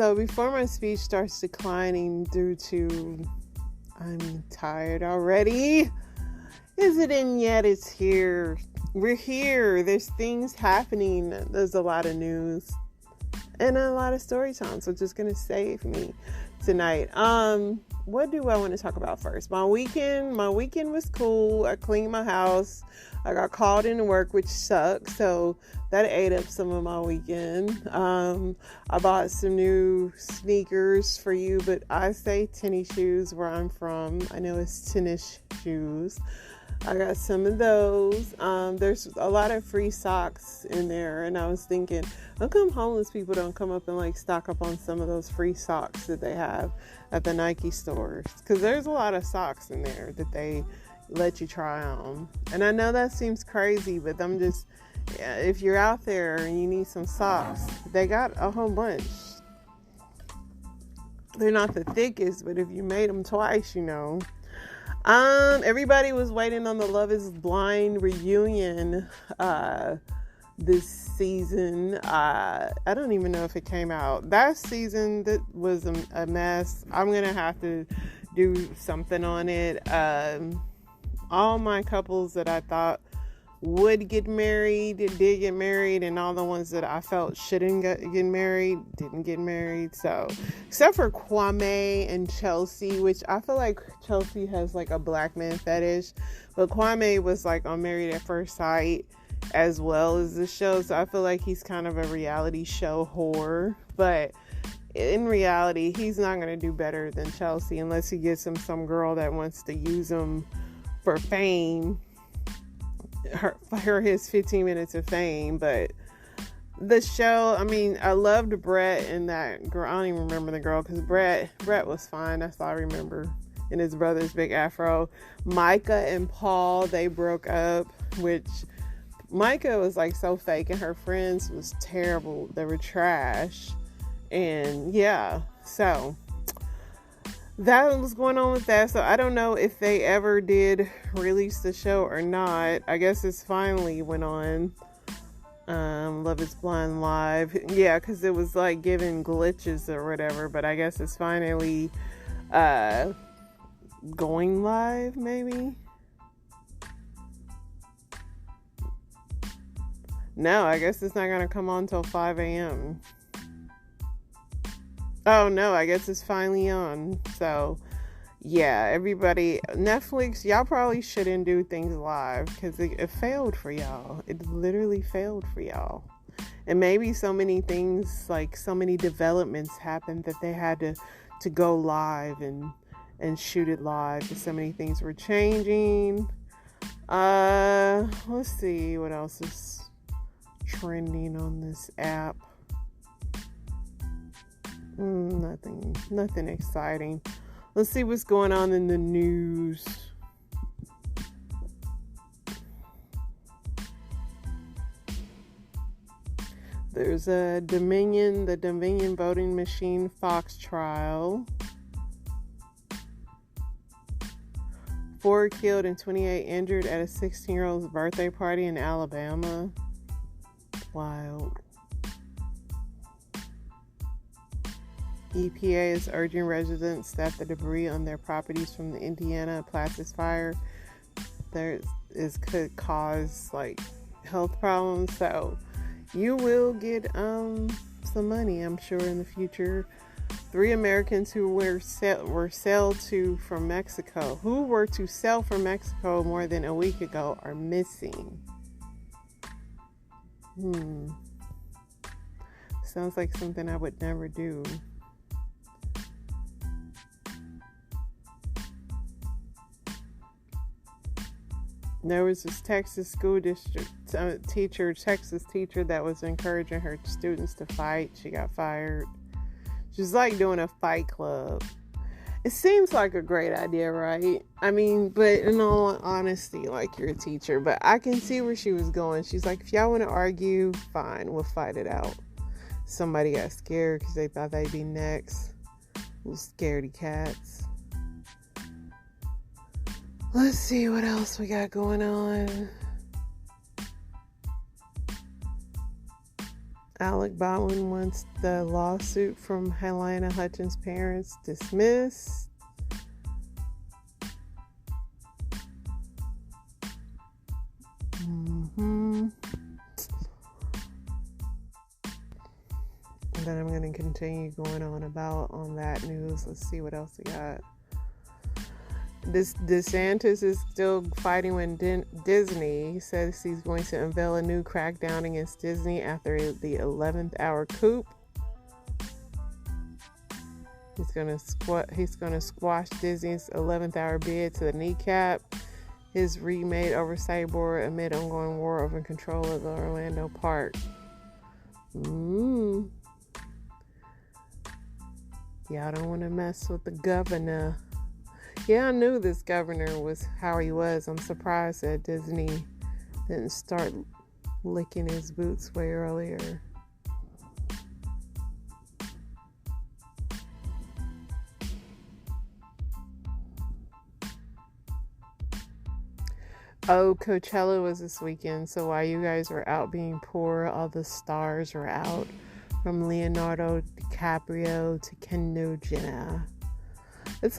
So before my speech starts declining due to I'm tired already, is it in yet? It's here. We're here. There's things happening. There's a lot of news and a lot of story time. So just gonna save me tonight. What do I want to talk about first? My weekend was cool. I cleaned my house. I got called into work, which sucks. So that ate up some of my weekend. I bought some new sneakers for you, but I say tennis shoes where I'm from. I know it's tennis shoes. I got some of those. There's a lot of free socks in there, and I was thinking, how come homeless people don't come up and like stock up on some of those free socks that they have at the Nike stores? Because there's a lot of socks in there that they let you try on. And I know that seems crazy, but if you're out there and you need some socks, they got a whole bunch. They're not the thickest, but if you made them twice, everybody was waiting on the Love is Blind reunion this season. I don't even know if it came out. That season, that was a mess. I'm gonna have to do something on it. All my couples that I thought would get married did get married, and all the ones that I felt shouldn't get married didn't get married. So except for Kwame and Chelsea, which I feel like Chelsea has like a black man fetish, but Kwame was like on Married at First Sight as well as the show, so I feel like he's kind of a reality show whore. But in reality, he's not going to do better than Chelsea unless he gets him some girl that wants to use him for fame, his 15 minutes of fame. But the show, I loved Brett and that girl. I don't even remember the girl because Brett was fine. That's all I remember. And his brother's big afro. Micah and Paul, they broke up, which Micah was like so fake and her friends was terrible. They were trash. And yeah, so that was going on with that. So I don't know if they ever did release the show or not. I guess it's finally went on. Love is Blind Live. Yeah, because it was like giving glitches or whatever. But I guess it's finally going live, maybe. No, I guess it's not going to come on till 5 a.m. Oh no, I guess it's finally on. So yeah, everybody, Netflix, y'all probably shouldn't do things live because it failed for y'all. It literally failed for y'all. And maybe so many things, like so many developments happened that they had to go live and shoot it live because so many things were changing. Let's see what else is trending on this app. Nothing exciting. Let's see what's going on in the news. There's the Dominion voting machine Fox trial. 4 killed and 28 injured at a 16-year-old's birthday party in Alabama. Wild. EPA is urging residents that the debris on their properties from the Indiana Places fire could cause like health problems. So you will get some money, I'm sure, in the future. 3 Americans who were to sell from Mexico more than a week ago are missing. Sounds like something I would never do. There was this Texas school district Texas teacher that was encouraging her students to fight. She got fired. She's like doing a fight club. It seems like a great idea, right? But in all honesty, like, you're a teacher, but I can see where she was going. She's like, if y'all want to argue, fine, we'll fight it out. Somebody got scared because they thought they'd be next. Little scaredy cats. Let's see what else we got going on. Alec Baldwin wants the lawsuit from Helena Hutchins' parents dismissed. And then I'm going to continue going on that news. Let's see what else we got. DeSantis is still fighting with Disney. He says he's going to unveil a new crackdown against Disney after the 11th hour coup. He's going to squash Disney's 11th hour bid to the kneecap his remade oversight board amid ongoing war over control of the Orlando park. Y'all don't want to mess with the governor. Yeah, I knew this governor was how he was. I'm surprised that Disney didn't start licking his boots way earlier. Oh, Coachella was this weekend, so while you guys were out being poor, all the stars were out, from Leonardo DiCaprio to Kendall Jenner. It's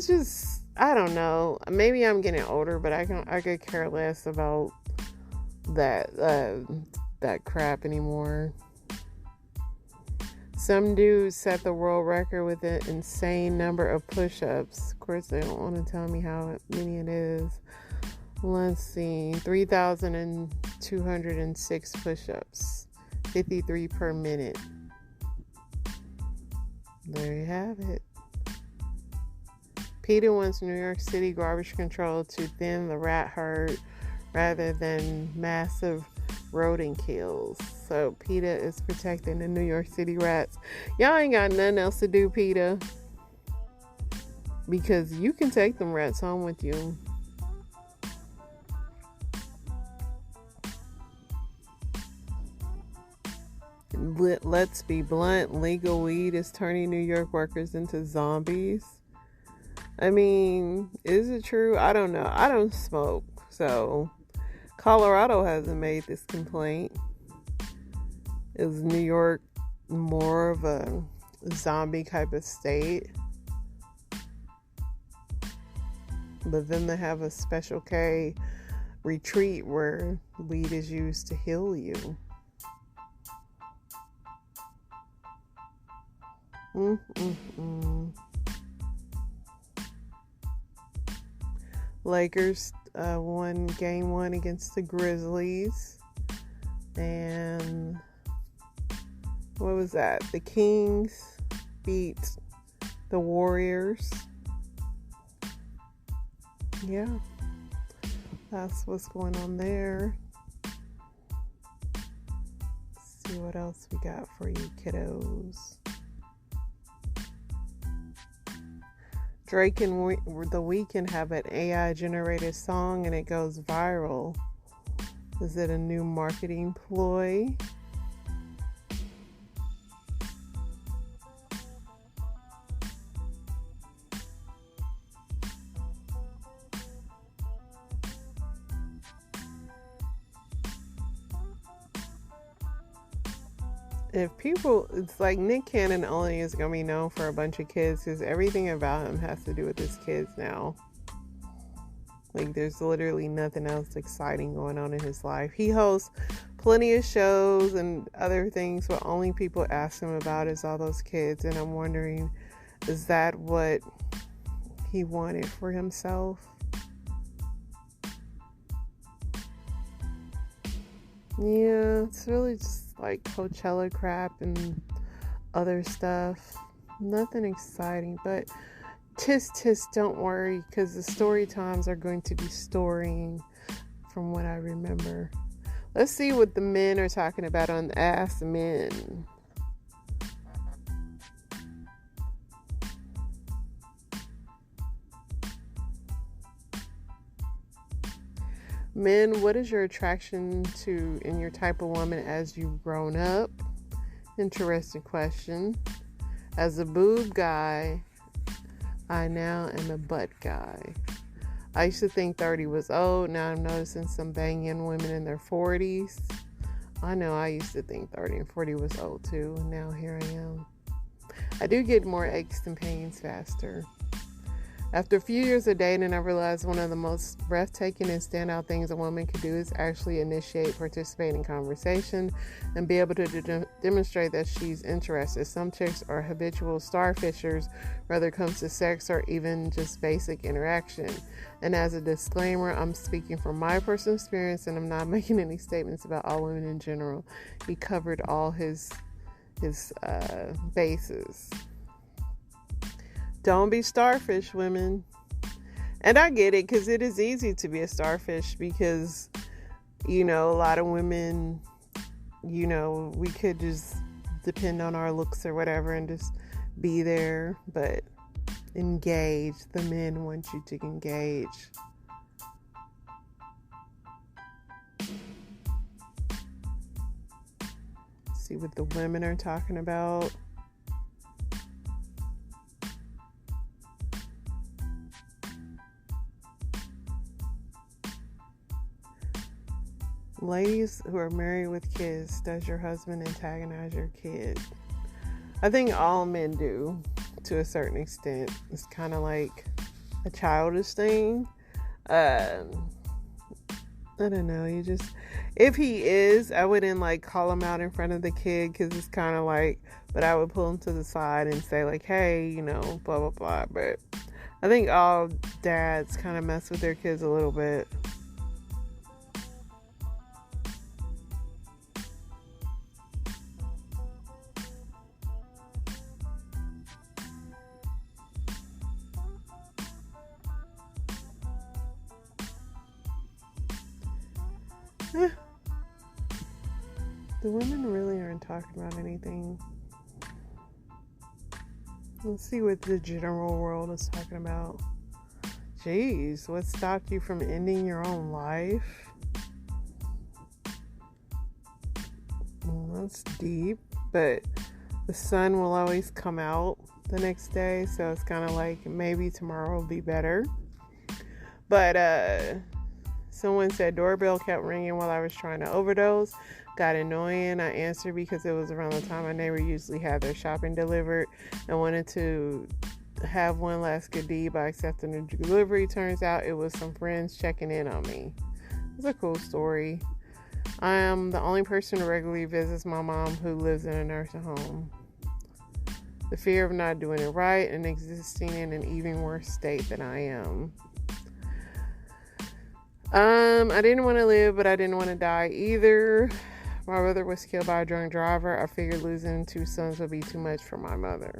just, I don't know. Maybe I'm getting older, but I could care less about that crap anymore. Some dude set the world record with an insane number of push-ups. Of course, they don't want to tell me how many it is. Let's see, 3,206 push-ups, 53 per minute. There you have it. PETA wants New York City garbage control to thin the rat herd rather than massive rodent kills. So PETA is protecting the New York City rats. Y'all ain't got nothing else to do, PETA, because you can take them rats home with you. Let's be blunt, legal weed is turning New York workers into zombies. I mean, is it true? I don't know. I don't smoke, so Colorado hasn't made this complaint. Is New York more of a zombie type of state? But then they have a Special K retreat where weed is used to heal you. Lakers won game 1 against the Grizzlies. And what was that? The Kings beat the Warriors. Yeah, that's what's going on there. Let's see what else we got for you kiddos. Drake and The Weeknd have an AI-generated song and it goes viral. Is it a new marketing ploy? It's like Nick Cannon only is going to be known for a bunch of kids because everything about him has to do with his kids now. Like, there's literally nothing else exciting going on in his life. He hosts plenty of shows and other things, but only people ask him about is all those kids. And I'm wondering, is that what he wanted for himself? Yeah, it's really just like Coachella crap and other stuff. Nothing exciting, but tis, don't worry, because the story times are going to be storying from what I remember. Let's see what the men are talking about on the Ask Men. Men, what is your attraction to and your type of woman as you've grown up? Interesting question. As a boob guy, I now am a butt guy. I used to think 30 was old. Now I'm noticing some banging women in their 40s. I know I used to think 30 and 40 was old too, and now here I am. I do get more aches and pains faster. After a few years of dating, I realized one of the most breathtaking and standout things a woman can do is actually initiate, participate in conversation, and be able to demonstrate that she's interested. Some chicks are habitual starfishers, whether it comes to sex or even just basic interaction. And as a disclaimer, I'm speaking from my personal experience, and I'm not making any statements about all women in general. He covered all his bases. Don't be starfish, women. And I get it, because it is easy to be a starfish because, a lot of women, we could just depend on our looks or whatever and just be there. But engage. The men want you to engage. See what the women are talking about. Ladies who are married with kids, does your husband antagonize your kid? I think all men do, to a certain extent. It's kind of like a childish thing. I don't know. If he is, I wouldn't call him out in front of the kid, because it's kind of but I would pull him to the side and say hey, blah, blah, blah. But I think all dads kind of mess with their kids a little bit. The women really aren't talking about anything. Let's see what the general world is talking about. Jeez, what stopped you from ending your own life? Well, that's deep, but the sun will always come out the next day, so it's kind of maybe tomorrow will be better. But someone said doorbell kept ringing while I was trying to overdose. Got annoying. I answered because it was around the time my neighbor usually had their shopping delivered, and wanted to have one last good deed by accepting the delivery. Turns out it was some friends checking in on me. It's a cool story. I am the only person who regularly visits my mom, who lives in a nursing home. The fear of not doing it right and existing in an even worse state than I am. I didn't want to live, but I didn't want to die either. My brother was killed by a drunk driver. I figured losing 2 sons would be too much for my mother.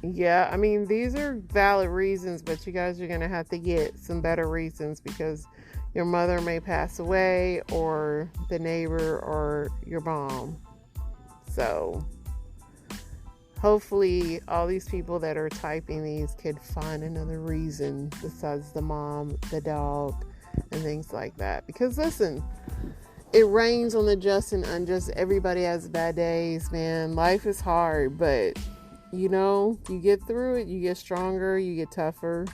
Yeah, these are valid reasons, but you guys are going to have to get some better reasons, because your mother may pass away, or the neighbor, or your mom. So hopefully all these people that are typing these could find another reason besides the mom, the dog, and things like that. Because listen, it rains on the just and unjust. Everybody has bad days, man. Life is hard, but you get through it, you get stronger, you get tougher.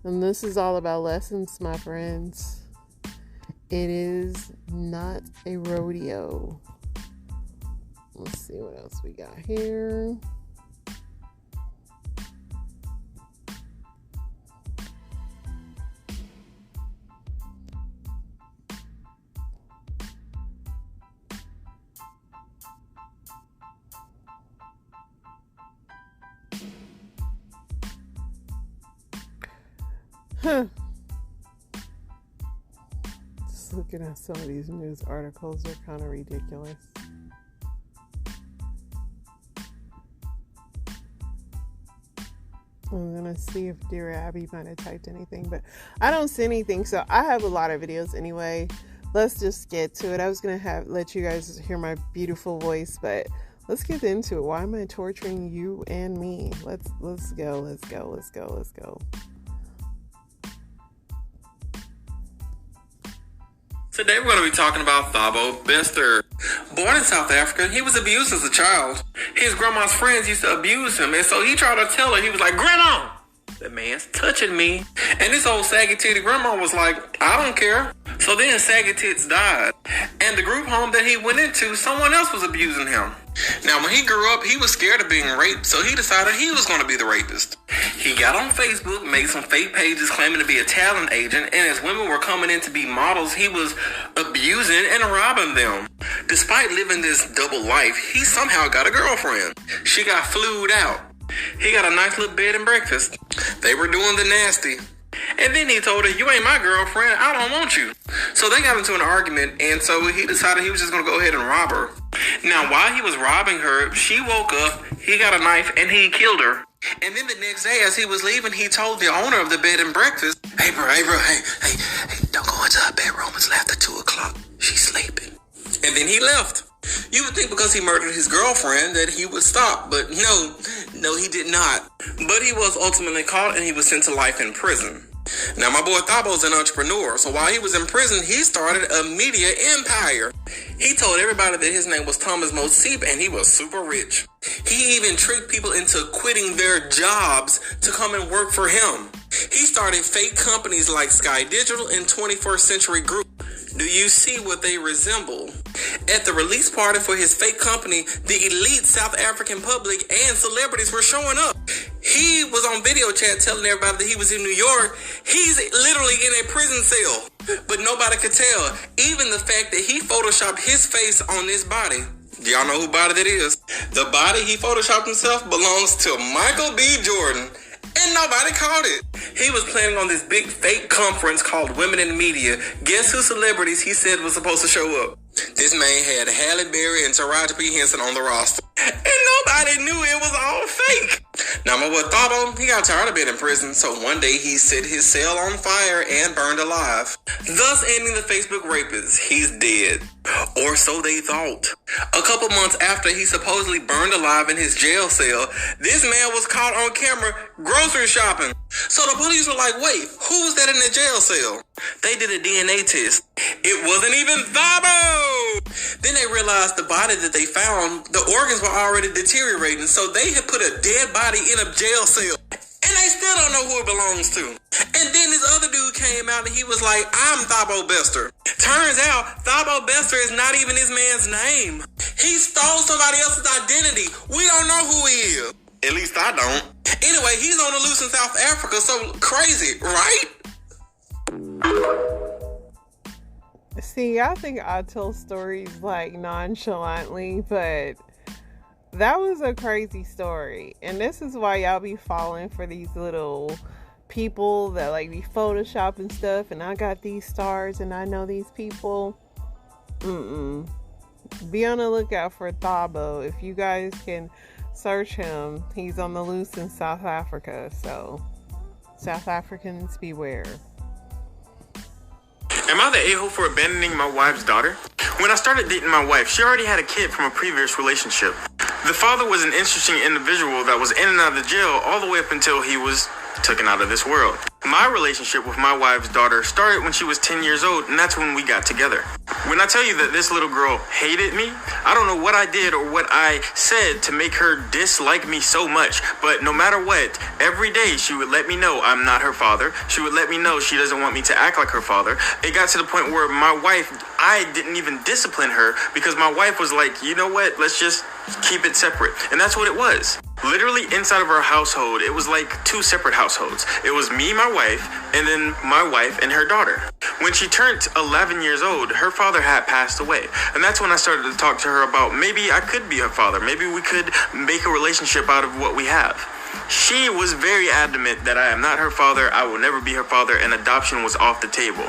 And this is all about lessons, my friends. It is not a rodeo. Let's see what else we got here. Just looking at some of these news articles, they're kind of ridiculous. I'm gonna see if Dear Abby might have typed anything, but I don't see anything, so I have a lot of videos anyway. Let's just get to it. I was gonna let you guys hear my beautiful voice, but let's get into it. Why am I torturing you and me? Let's go. Today we're going to be talking about Thabo Bester. Born in South Africa, he was abused as a child. His grandma's friends used to abuse him, and so he tried to tell her. He was like, "Grandma, that man's touching me." And this old saggy titty grandma was like, "I don't care. So then Saggy Tits died, and the group home that he went into, someone else was abusing him. Now, when he grew up, he was scared of being raped, so he decided he was going to be the rapist. He got on Facebook, made some fake pages claiming to be a talent agent, and as women were coming in to be models, he was abusing and robbing them. Despite living this double life, he somehow got a girlfriend. She got flued out. He got a nice little bed and breakfast. They were doing the nasty. And then he told her, "You ain't my girlfriend, I don't want you." So they got into an argument, and so he decided he was just going to go ahead and rob her. Now, while he was robbing her, she woke up, he got a knife, and he killed her. And then the next day, as he was leaving, he told the owner of the bed and breakfast, hey, don't go into her bedroom until after 2 o'clock. She's sleeping. And then he left. You would think because he murdered his girlfriend that he would stop, but no, he did not. But he was ultimately caught and he was sent to life in prison. Now, my boy Thabo's an entrepreneur, so while he was in prison, he started a media empire. He told everybody that his name was Thomas Moseep and he was super rich. He even tricked people into quitting their jobs to come and work for him. He started fake companies like Sky Digital and 21st Century Group. Do you see what they resemble? At the release party for his fake company, the elite South African public and celebrities were showing up. He was on video chat telling everybody that he was in New York. He's literally in a prison cell, but nobody could tell. Even the fact that he photoshopped his face on this body. Do y'all know who body that is? The body he photoshopped himself belongs to Michael B. Jordan. And nobody caught it. He was planning on this big fake conference called Women in the Media. Guess who celebrities he said was supposed to show up? This man had Halle Berry and Taraji P. Henson on the roster. And nobody knew it was all fake. Now, my boy Thabo, he got tired of being in prison, so one day he set his cell on fire and burned alive, thus ending the Facebook rapist. He's dead. Or so they thought. A couple months after he supposedly burned alive in his jail cell, this man was caught on camera grocery shopping. So the police were like, wait, who was that in the jail cell? They did a DNA test. It wasn't even Thabo! Then they realized the body that they found, the organs were already deteriorating, so they had put a dead body in a jail cell. And they still don't know who it belongs to. And then this other dude came out and he was like, I'm Thabo Bester. Turns out, Thabo Bester is not even this man's name. He stole somebody else's identity. We don't know who he is. At least I don't. Anyway, he's on the loose in South Africa, so crazy, right? See, I think I tell stories like nonchalantly, but that was a crazy story. And this is why y'all be falling for these little people that like be photoshopping stuff. And I got these stars and I know these people. Be on the lookout for Thabo. If you guys can search him, he's on the loose in South Africa. So, South Africans beware. Am I the a-hole for abandoning my wife's daughter? When I started dating my wife, she already had a kid from a previous relationship. The father was an interesting individual that was in and out of the jail all the way up until he was taken out of this world. My relationship with my wife's daughter started when she was 10 years old, and that's when we got together. When I tell you that this little girl hated me, I don't know what I did or what I said to make her dislike me so much, but no matter what, every day she would let me know I'm not her father. She would let me know she doesn't want me to act like her father. It got to the point where my wife, I didn't even discipline her because my wife was like, you know what, let's just keep it separate. And that's what it was. Literally inside of our household, it was like two separate households. It was me, my wife, and then my wife and her daughter. When she turned 11 years old, her father had passed away. And that's when I started to talk to her about maybe I could be her father. Maybe we could make a relationship out of what we have. She was very adamant that I am not her father, I will never be her father, and adoption was off the table.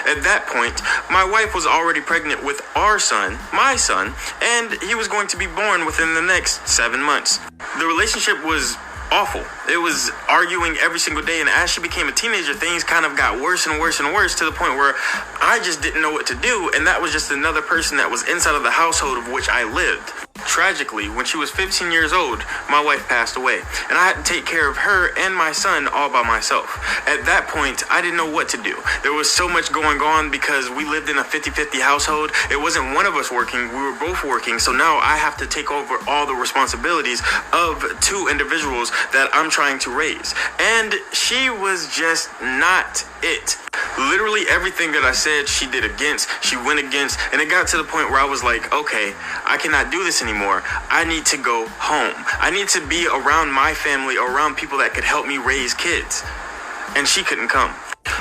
At that point, my wife was already pregnant with our son, my son, and he was going to be born within the next 7 months. The relationship was awful. It was arguing every single day, and as she became a teenager, things kind of got worse and worse and worse to the point where I just didn't know what to do, and that was just another person that was inside of the household of which I lived. Tragically, when she was 15 years old, my wife passed away, and I had to take care of her and my son all by myself. At that point, I didn't know what to do. There was so much going on because we lived in a 50-50 household. It wasn't one of us working, we were both working, so now I have to take over all the responsibilities of two individuals that I'm trying to raise. And she was just not it. Literally everything that I said, she did against, she went against, and it got to the point where I was like, okay, I cannot do this anymore. I need to go home. I need to be around my family, around people that could help me raise kids. And she couldn't come.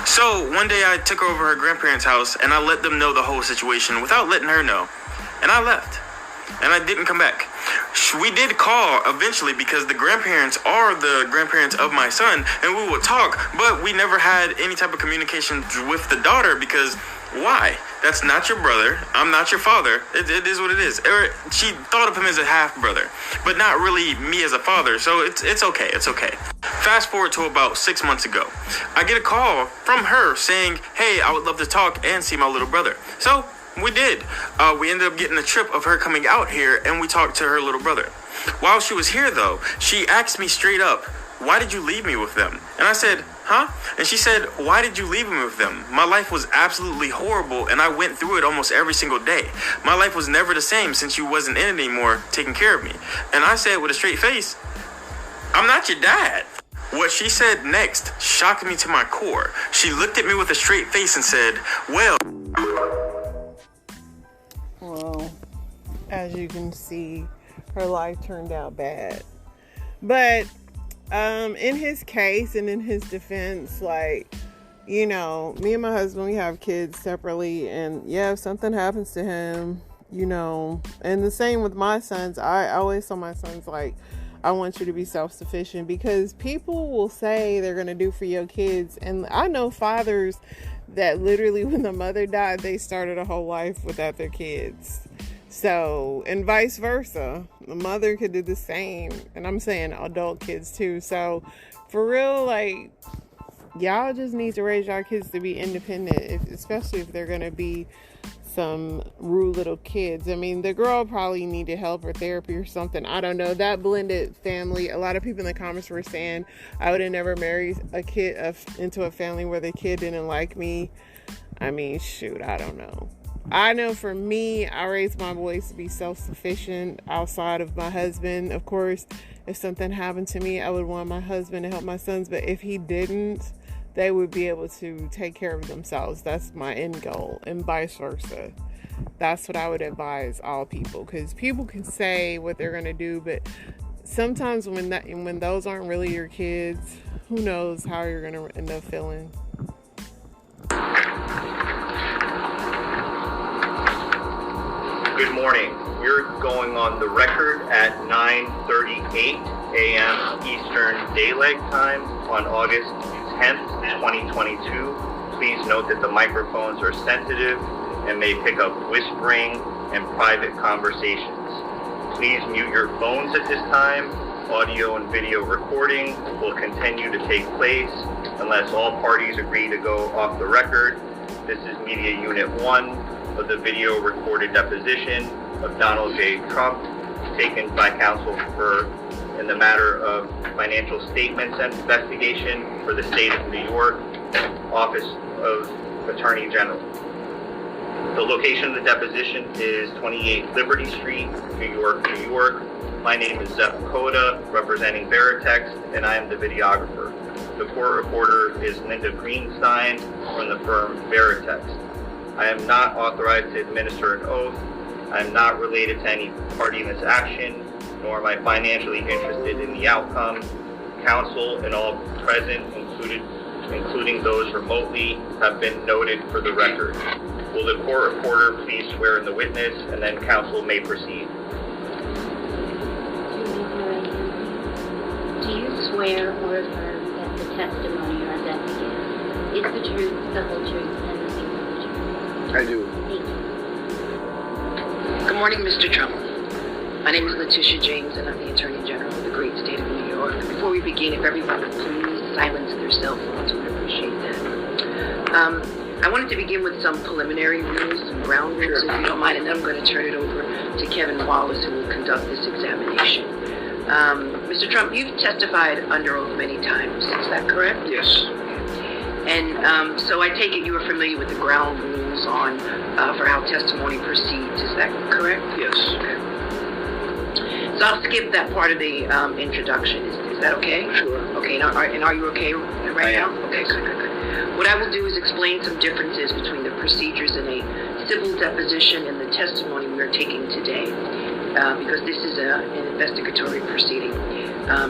So one day I took her over her grandparents' house and I let them know the whole situation without letting her know. And I left. And I didn't come back. We did call eventually because the grandparents are the grandparents of my son, and we would talk, but we never had any type of communication with the daughter because why? That's not your brother. I'm not your father. It is what it is. She thought of him as a half brother, but not really me as a father. So it's okay. It's okay. Fast forward to about 6 months ago. I get a call from her saying, hey, I would love to talk and see my little brother. So we did. We ended up getting a trip of her coming out here, and we talked to her little brother. While she was here, though, she asked me straight up, why did you leave me with them? And I said, huh? And she said, why did you leave me with them? My life was absolutely horrible, and I went through it almost every single day. My life was never the same since you wasn't in it anymore, taking care of me. And I said with a straight face, I'm not your dad. What she said next shocked me to my core. She looked at me with a straight face and said, well, as you can see, her life turned out bad. But in his case and in his defense, like, you know, me and my husband, we have kids separately, and yeah, if something happens to him, you know, and the same with my sons, I always tell my sons, like, I want you to be self-sufficient, because people will say they're going to do for your kids. And I know fathers that literally when the mother died, they started a whole life without their kids. So, and vice versa. The mother could do the same. And I'm saying adult kids too. So, for real, like, y'all just need to raise your kids to be independent, especially if they're going to be some rude little kids. I mean, the girl probably needed help or therapy or something. I don't know. That blended family, a lot of people in the comments were saying I would have never married a kid into a family where the kid didn't like me. I mean, shoot, I don't know. I know for me, I raised my boys to be self-sufficient outside of my husband. Of course, if something happened to me, I would want my husband to help my sons. But if he didn't, they would be able to take care of themselves. That's my end goal, and vice versa. That's what I would advise all people, because people can say what they're going to do, but sometimes when those aren't really your kids, who knows how you're going to end up feeling. Good morning. You're going on the record at 9:38 a.m. Eastern Daylight Time on August 10th, 2022. Please note that the microphones are sensitive and may pick up whispering and private conversations. Please mute your phones at this time. Audio and video recording will continue to take place unless all parties agree to go off the record. This is Media Unit 1 of the video recorded deposition of Donald J. Trump, taken by counsel in the matter of financial statements and investigation for the state of New York, Office of Attorney General. The location of the deposition is 28 Liberty Street, New York, New York. My name is Zeph Koda, representing Veritext, and I am the videographer. The court reporter is Linda Greenstein from the firm Veritext. I am not authorized to administer an oath. I am not related to any party in this action, nor am I financially interested in the outcome. Counsel and all present, including those remotely, have been noted for the record. Will the court reporter please swear in the witness, and then counsel may proceed. Do you swear or affirm that the testimony you're about to give is the truth, the whole truth, and nothing but the truth? I do. Thank you. Good morning, Mr. Trump. My name is Letitia James, and I'm the Attorney General of the great state of New York. Before we begin, if everyone would please silence their cell phones, we'd appreciate that. I wanted to begin with some preliminary rules, some ground rules, if you don't mind, and then I'm going to turn it over to Kevin Wallace, who will conduct this examination. Mr. Trump, you've testified under oath many times. Is that correct? Yes. And so I take it you are familiar with the ground rules on for how testimony proceeds. Is that correct? Yes. Okay. So I'll skip that part of the introduction. Is that okay? Sure. Okay. And are you okay right now? Okay. Good. What I will do is explain some differences between the procedures in a civil deposition and the testimony we are taking today, because this is an investigatory proceeding.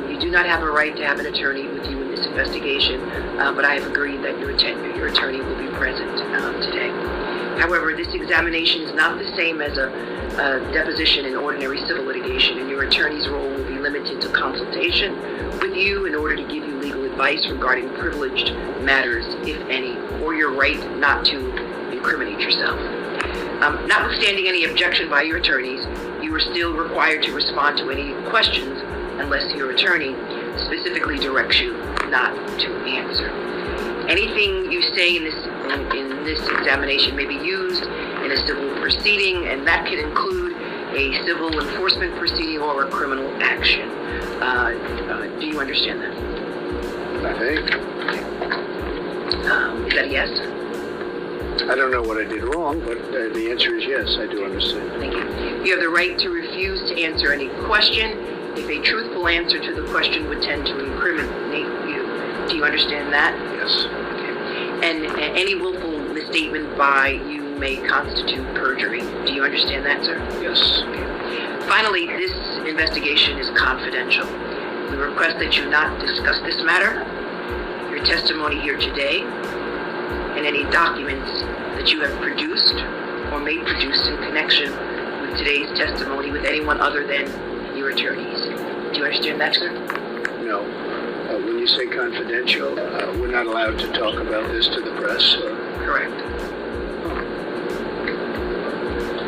You do not have a right to have an attorney with you in this investigation, but I have agreed that your attorney will be present today. However, this examination is not the same as a deposition in ordinary civil litigation, and your attorney's role will be limited to consultation with you in order to give you legal advice regarding privileged matters, if any, or your right not to incriminate yourself. Notwithstanding any objection by your attorneys, you are still required to respond to any questions unless your attorney specifically directs you not to answer. Anything you say in this examination may be used in a civil proceeding, and that can include a civil enforcement proceeding or a criminal action. Do you understand that? I think. Is that a yes? I don't know what I did wrong, but the answer is yes, I do understand. Thank you. You have the right to refuse to answer any question if a truthful answer to the question would tend to incriminate you. Do you understand that? Yes. Okay. And any willful misstatement by you may constitute perjury. Do you understand that, sir? Yes. Okay. Finally, this investigation is confidential. We request that you not discuss this matter, your testimony here today, and any documents that you have produced or may produce in connection with today's testimony with anyone other than your attorneys. Do you understand that, sir? No. When you say confidential, we're not allowed to talk about this to the press? Correct.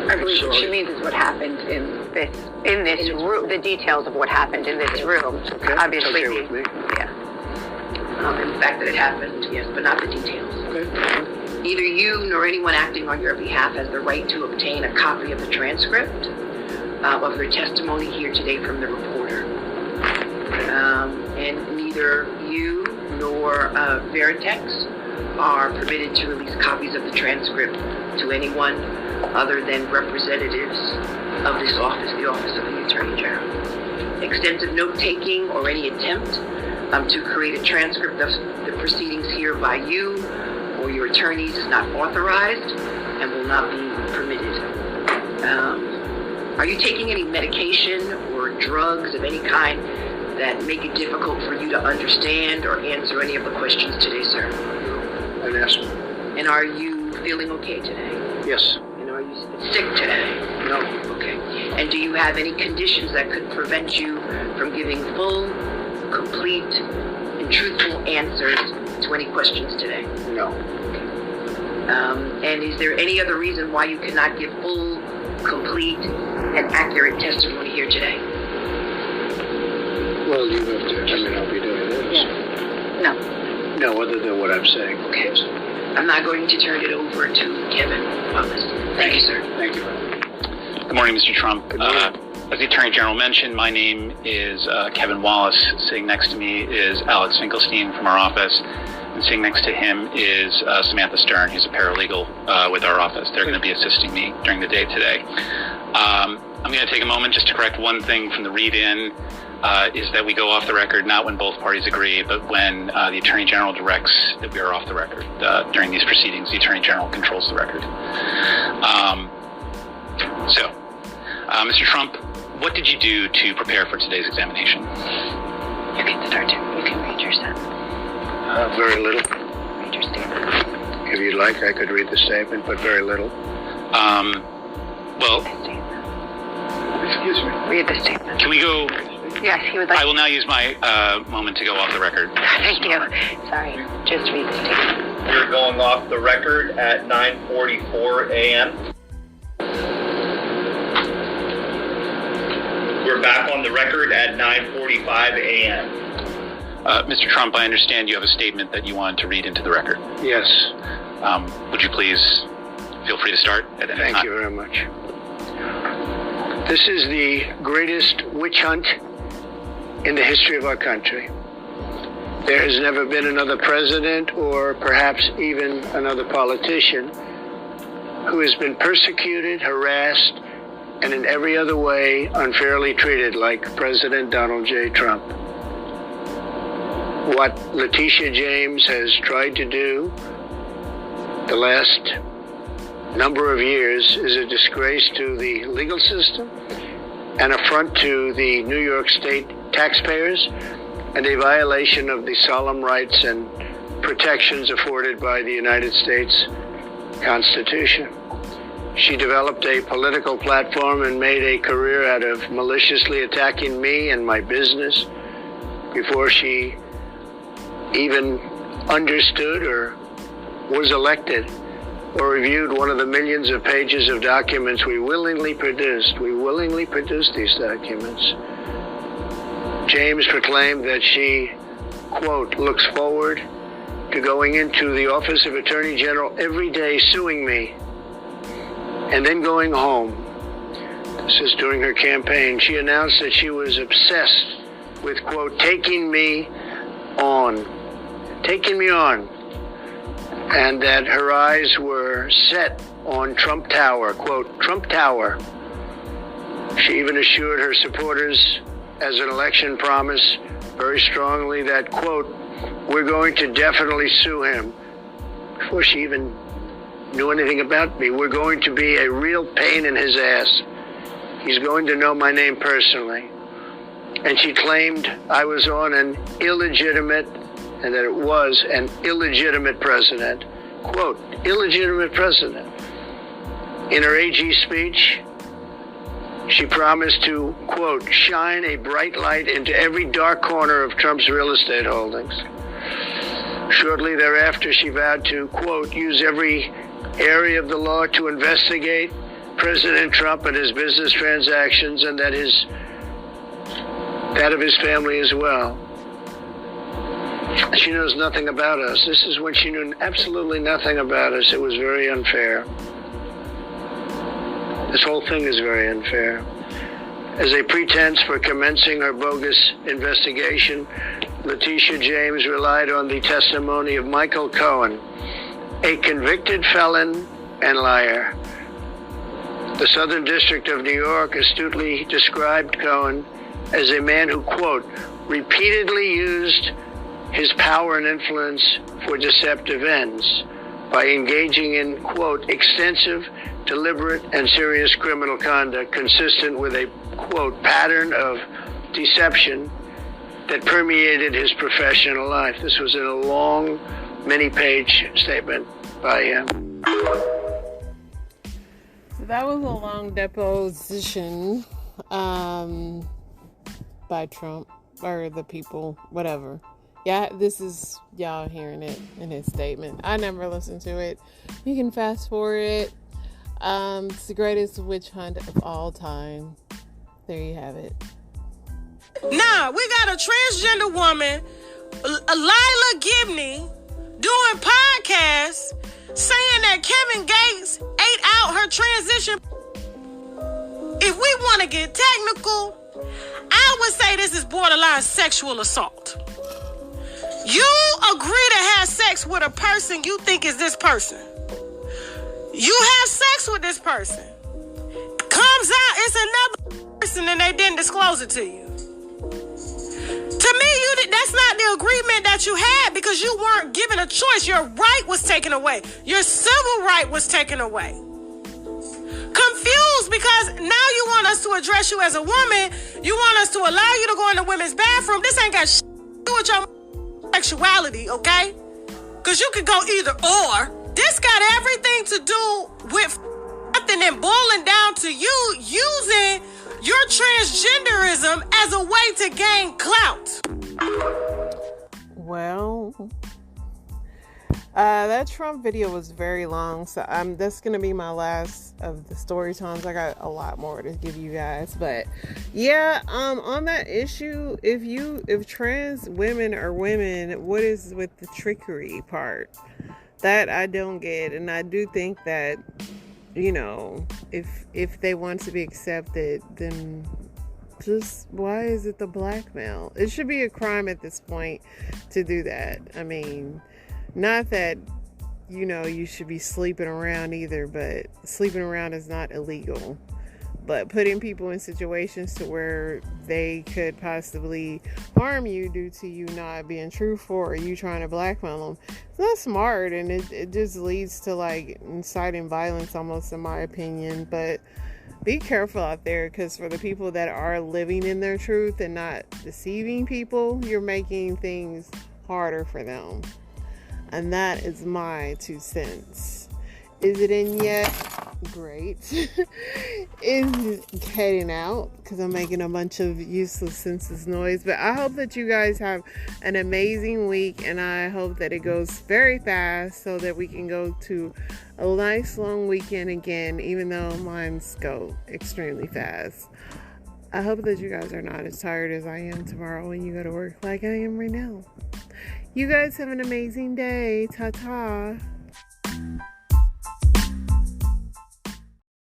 I believe what she means is what happened in this room, the details of what happened in this room. Okay. Obviously, It's okay with me. yeah. And the fact that it happened, yes, but not the details. Okay. Neither you nor anyone acting on your behalf has the right to obtain a copy of the transcript of your testimony here today from the reporter. And neither you nor Veritex are permitted to release copies of the transcript to anyone other than representatives of this office, the Office of the Attorney General. Extensive note-taking or any attempt to create a transcript of the proceedings here by you or your attorneys is not authorized and will not be permitted. Are you taking any medication or drugs of any kind that make it difficult for you to understand or answer any of the questions today, sir? An asthma. And are you feeling okay today? Yes. And are you sick today? No. Okay. And do you have any conditions that could prevent you from giving full, complete, and truthful answers to any questions today? No. And is there any other reason why you cannot give full, complete, and accurate testimony here today? Well, you have to, I'll be doing this. Yeah. No. No, other than what I'm saying. Okay. I'm not going to turn it over to Kevin Wallace. Thank you, sir. Thank you. Good morning, Mr. Trump. Good morning. As the Attorney General mentioned, my name is Kevin Wallace. Sitting next to me is Alex Finkelstein from our office. And sitting next to him is Samantha Stern, who's a paralegal with our office. They're going to be assisting me during the day today. I'm going to take a moment just to correct one thing from the read-in, is that we go off the record not when both parties agree, but when the Attorney General directs that we are off the record. During these proceedings, the Attorney General controls the record. Mr. Trump, what did you do to prepare for today's examination? You can start to. You can read your statement. Very little. Read your statement. If you'd like, I could read the statement, but very little. Well, Excuse me. Read the statement. can we go? Yes, he would like. I will now use my moment to go off the record. Thank you. Sorry. Just read the statement. You're going off the record at 9:44 a.m. We're back on the record at 9:45 a.m. Mr. Trump, I understand you have a statement that you wanted to read into the record. Yes. Would you please feel free to start at any Thank time? you very much. This is the greatest witch hunt in the history of our country. There has never been another president or perhaps even another politician who has been persecuted, harassed, and in every other way unfairly treated like President Donald J. Trump. What Letitia James has tried to do the last number of years is a disgrace to the legal system, an affront to the New York State taxpayers, and a violation of the solemn rights and protections afforded by the United States Constitution. She developed a political platform and made a career out of maliciously attacking me and my business before she even understood or was elected or reviewed one of the millions of pages of documents we willingly produced. We willingly produced these documents. James proclaimed that she, quote, looks forward to going into the office of Attorney General every day suing me and then going home. This is during her campaign. She announced that she was obsessed with, quote, taking me on, and that her eyes were set on Trump Tower, quote, Trump Tower. She even assured her supporters as an election promise very strongly that, quote, we're going to definitely sue him. Before she even knew anything about me, we're going to be a real pain in his ass. He's going to know my name personally. And she claimed I was on an illegitimate, and that it was an illegitimate president. Quote, illegitimate president. In her AG speech, she promised to, quote, shine a bright light into every dark corner of Trump's real estate holdings. Shortly thereafter, she vowed to, quote, use every area of the law to investigate President Trump and his business transactions, and that of his family as well. She knows nothing about us. This is when she knew absolutely nothing about us. It was very unfair. This whole thing is very unfair. As a pretense for commencing her bogus investigation, Letitia James relied on the testimony of Michael Cohen, a convicted felon and liar. The Southern District of New York astutely described Cohen as a man who, quote, repeatedly used his power and influence for deceptive ends by engaging in, quote, extensive, deliberate, and serious criminal conduct consistent with a, quote, pattern of deception that permeated his professional life. This was in a long, many-page statement by him. So that was a long deposition by Trump, or the people, whatever. Yeah, this is y'all hearing it in his statement. I never listened to it. You can fast forward it. It's the greatest witch hunt of all time. There you have it. Now, we got a transgender woman, Lila Gibney, doing podcasts saying that Kevin Gates ate out her transition. If we want to get technical, I would say this is borderline sexual assault. You agree to have sex with a person you think is this person. You have sex with this person. Comes out, it's another person and they didn't disclose it to you. To me, that's not the agreement that you had, because you weren't given a choice. Your right was taken away. Your civil right was taken away. Confused because now you want us to address you as a woman. You want us to allow you to go in the women's bathroom. This ain't got shit to do with your sexuality, okay? Because you could go either or. This got everything to do with nothing and boiling down to you using your transgenderism as a way to gain clout. Well, that Trump video was very long, so that's gonna be my last of the story times. I got a lot more to give you guys, but yeah, on that issue, if trans women are women, what is with the trickery part? That I don't get, and I do think that, you know, if they want to be accepted, then just why is it the blackmail? It should be a crime at this point to do that. I mean, not that, you know, you should be sleeping around either, but sleeping around is not illegal. But putting people in situations to where they could possibly harm you due to you not being truthful or you trying to blackmail them, it's not smart, and it just leads to like inciting violence almost, in my opinion. But be careful out there, because for the people that are living in their truth and not deceiving people, you're making things harder for them. And that is my 2 cents. Is it in yet? Great. Is heading out because I'm making a bunch of useless senseless noise. But I hope that you guys have an amazing week, and I hope that it goes very fast so that we can go to a nice long weekend again, even though mine's go extremely fast. I hope that you guys are not as tired as I am tomorrow when you go to work like I am right now. You guys have an amazing day. Ta-ta.